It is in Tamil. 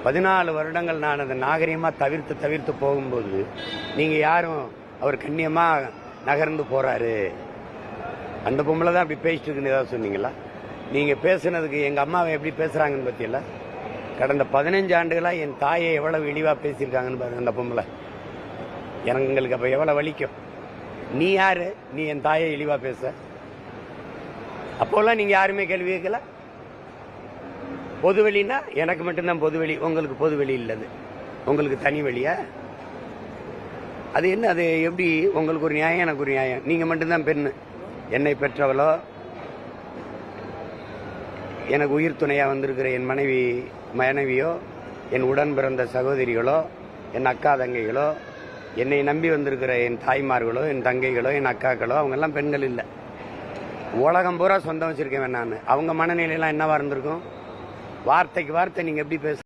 14 வருடங்கள் நான் அதை நாகரிகமாக தவிர்த்து போகும்போது நீங்கள் யாரும் அவர் கண்ணியமாக நகர்ந்து போகிறாரு, அந்த பொம்பளை தான் அப்படி பேசிட்டு இருக்குன்னு ஏதாவது சொன்னீங்களா? நீங்கள் பேசுனதுக்கு எங்கள் அம்மாவை எப்படி பேசுகிறாங்கன்னு பற்றியில்ல. கடந்த 15 ஆண்டுகளாக என் தாயை எவ்வளவு இழிவாக பேசியிருக்காங்கன்னு பாருங்க அந்த பொம்பளை. எங்களுக்கு அப்போ எவ்வளோ வலிக்கும். நீ யாரு, நீ என் தாயை இழிவாக பேச? அப்போல்லாம் நீங்கள் யாருமே கேள்வி கேட்கல. பொதுவெளின்னா எனக்கு மட்டும்தான் பொதுவெளி, உங்களுக்கு பொதுவெளி இல்லது, உங்களுக்கு தனி வழியா? அது என்ன, அது எப்படி? உங்களுக்கு ஒரு நியாயம், எனக்கு ஒரு நியாயம். நீங்கள் மட்டும்தான் பெண்ணு. என்னை பெற்றவளோ, எனக்கு உயிர் துணையாக வந்திருக்கிற என் மனைவியோ, என் உடன் பிறந்த சகோதரிகளோ, என் அக்கா தங்கைகளோ, என்னை நம்பி வந்திருக்கிற என் தாய்மார்களோ, என் தங்கைகளோ, என் அக்காக்களோ, அவங்கெல்லாம் பெண்கள் இல்லை. உலகம் பூரா சொந்தம் வச்சிருக்கேன் நான். அவங்க மனநிலையெல்லாம் என்னவா இருந்திருக்கும்? வார்த்தைக்கு வார்த்தை நீங்கள் எப்படி பேச